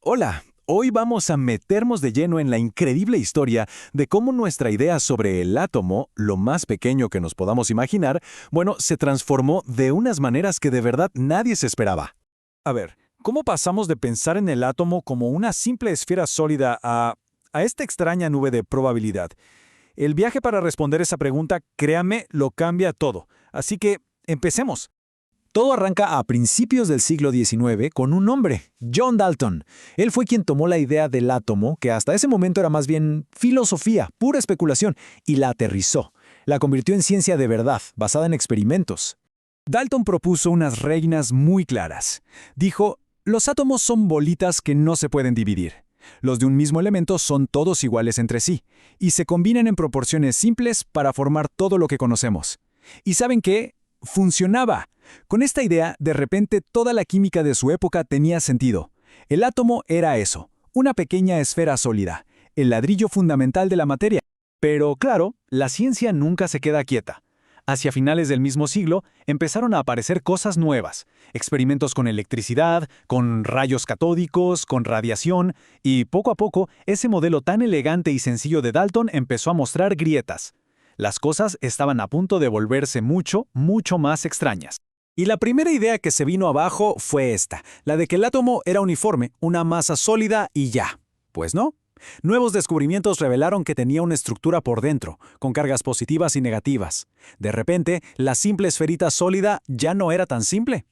Hola, hoy vamos a meternos de lleno en la increíble historia de cómo nuestra idea sobre el átomo, lo más pequeño que nos podamos imaginar, se transformó de unas maneras que de verdad nadie se esperaba. A ver, ¿cómo pasamos de pensar en el átomo como una simple esfera sólida a esta extraña nube de probabilidad? El viaje para responder esa pregunta, créame, lo cambia todo. Así que, empecemos. Todo arranca a principios del siglo XIX con un hombre, John Dalton. Él fue quien tomó la idea del átomo, que hasta ese momento era más bien filosofía, pura especulación, y la aterrizó. La convirtió en ciencia de verdad, basada en experimentos. Dalton propuso unas reglas muy claras. Dijo, los átomos son bolitas que no se pueden dividir. Los de un mismo elemento son todos iguales entre sí, y se combinan en proporciones simples para formar todo lo que conocemos. ¿Y saben qué? Funcionaba. Con esta idea, de repente toda la química de su época tenía sentido. El átomo era eso, una pequeña esfera sólida, el ladrillo fundamental de la materia. Pero claro, la ciencia nunca se queda quieta. Hacia finales del mismo siglo, empezaron a aparecer cosas nuevas, experimentos con electricidad, con rayos catódicos, con radiación, y poco a poco, ese modelo tan elegante y sencillo de Dalton empezó a mostrar grietas. Las cosas estaban a punto de volverse mucho, mucho más extrañas. Y la primera idea que se vino abajo fue esta, la de que el átomo era uniforme, una masa sólida y ya. Pues no. Nuevos descubrimientos revelaron que tenía una estructura por dentro, con cargas positivas y negativas. De repente, la simple esferita sólida ya no era tan simple.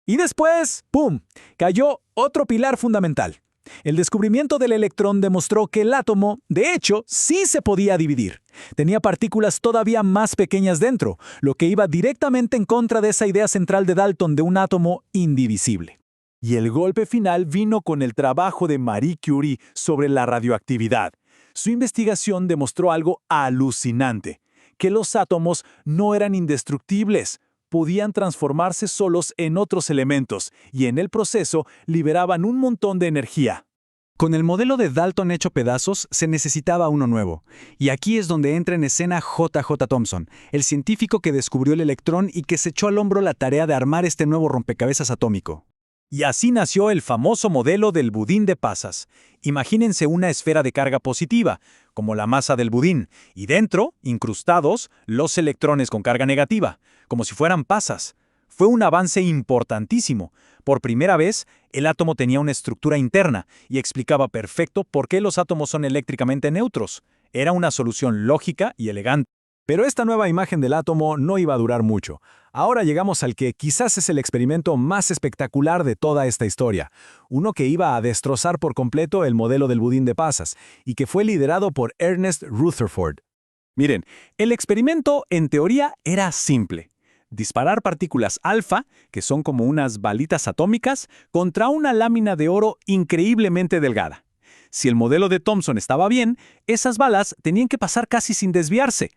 Y después, ¡pum!, cayó otro pilar fundamental. El descubrimiento del electrón demostró que el átomo, de hecho, sí se podía dividir. Tenía partículas todavía más pequeñas dentro, lo que iba directamente en contra de esa idea central de Dalton de un átomo indivisible. Y el golpe final vino con el trabajo de Marie Curie sobre la radioactividad. Su investigación demostró algo alucinante, que los átomos no eran indestructibles, podían transformarse solos en otros elementos y en el proceso liberaban un montón de energía. Con el modelo de Dalton hecho pedazos, se necesitaba uno nuevo. Y aquí es donde entra en escena J.J. Thomson, el científico que descubrió el electrón y que se echó al hombro la tarea de armar este nuevo rompecabezas atómico. Y así nació el famoso modelo del budín de pasas. Imagínense una esfera de carga positiva, como la masa del budín, y dentro, incrustados, los electrones con carga negativa, como si fueran pasas. Fue un avance importantísimo. Por primera vez, el átomo tenía una estructura interna y explicaba perfecto por qué los átomos son eléctricamente neutros. Era una solución lógica y elegante. Pero esta nueva imagen del átomo no iba a durar mucho. Ahora llegamos al que quizás es el experimento más espectacular de toda esta historia, uno que iba a destrozar por completo el modelo del budín de pasas y que fue liderado por Ernest Rutherford. Miren, el experimento en teoría era simple. Disparar partículas alfa, que son como unas balitas atómicas, contra una lámina de oro increíblemente delgada. Si el modelo de Thomson estaba bien, esas balas tenían que pasar casi sin desviarse.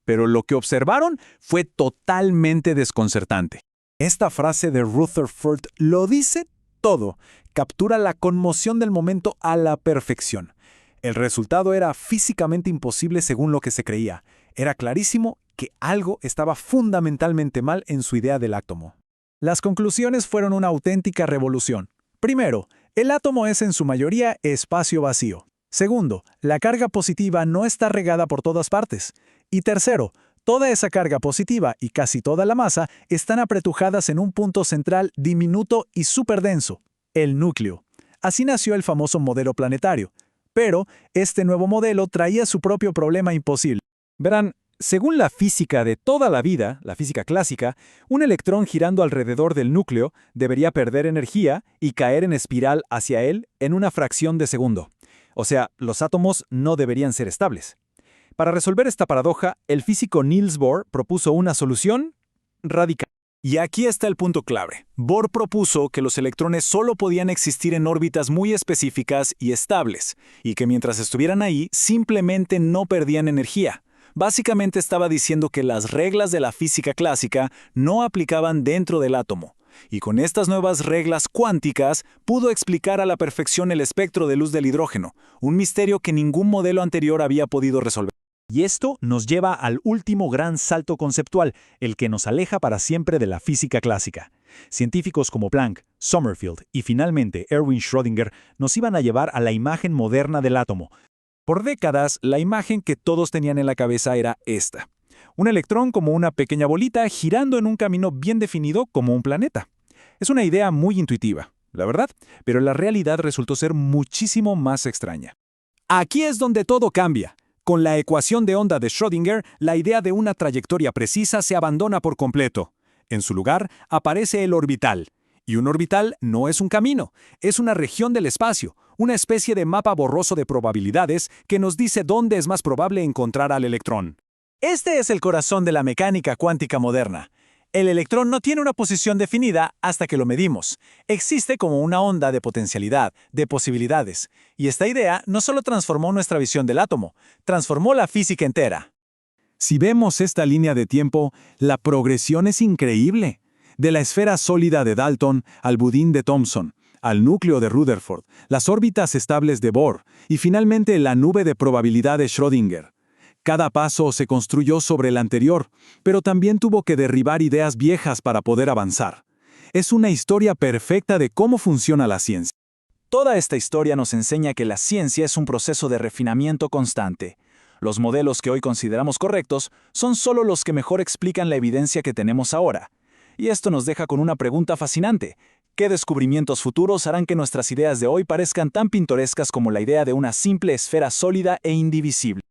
Pero lo que observaron fue totalmente desconcertante. Esta frase de Rutherford lo dice todo, captura la conmoción del momento a la perfección. El resultado era físicamente imposible según lo que se creía. Era clarísimo que algo estaba fundamentalmente mal en su idea del átomo. Las conclusiones fueron una auténtica revolución. Primero, el átomo es en su mayoría espacio vacío. Segundo, la carga positiva no está regada por todas partes. Y tercero, toda esa carga positiva y casi toda la masa están apretujadas en un punto central diminuto y superdenso, el núcleo. Así nació el famoso modelo planetario. Pero este nuevo modelo traía su propio problema imposible. Verán, según la física de toda la vida, la física clásica, un electrón girando alrededor del núcleo debería perder energía y caer en espiral hacia él en una fracción de segundo. O sea, los átomos no deberían ser estables. Para resolver esta paradoja, el físico Niels Bohr propuso una solución radical. Y aquí está el punto clave. Bohr propuso que los electrones solo podían existir en órbitas muy específicas y estables, y que mientras estuvieran ahí, simplemente no perdían energía. Básicamente estaba diciendo que las reglas de la física clásica no aplicaban dentro del átomo. Y con estas nuevas reglas cuánticas pudo explicar a la perfección el espectro de luz del hidrógeno, un misterio que ningún modelo anterior había podido resolver. Y esto nos lleva al último gran salto conceptual, el que nos aleja para siempre de la física clásica. Científicos como Planck, Sommerfeld y finalmente Erwin Schrödinger nos iban a llevar a la imagen moderna del átomo. Por décadas, la imagen que todos tenían en la cabeza era esta. Un electrón como una pequeña bolita girando en un camino bien definido como un planeta. Es una idea muy intuitiva, la verdad, pero la realidad resultó ser muchísimo más extraña. Aquí es donde todo cambia. Con la ecuación de onda de Schrödinger, la idea de una trayectoria precisa se abandona por completo. En su lugar, aparece el orbital. Y un orbital no es un camino, es una región del espacio, una especie de mapa borroso de probabilidades que nos dice dónde es más probable encontrar al electrón. Este es el corazón de la mecánica cuántica moderna. El electrón no tiene una posición definida hasta que lo medimos. Existe como una onda de potencialidad, de posibilidades. Y esta idea no solo transformó nuestra visión del átomo, transformó la física entera. Si vemos esta línea de tiempo, la progresión es increíble. De la esfera sólida de Dalton al budín de Thomson, al núcleo de Rutherford, las órbitas estables de Bohr y finalmente la nube de probabilidad de Schrödinger. Cada paso se construyó sobre el anterior, pero también tuvo que derribar ideas viejas para poder avanzar. Es una historia perfecta de cómo funciona la ciencia. Toda esta historia nos enseña que la ciencia es un proceso de refinamiento constante. Los modelos que hoy consideramos correctos son solo los que mejor explican la evidencia que tenemos ahora. Y esto nos deja con una pregunta fascinante. ¿Qué descubrimientos futuros harán que nuestras ideas de hoy parezcan tan pintorescas como la idea de una simple esfera sólida e indivisible?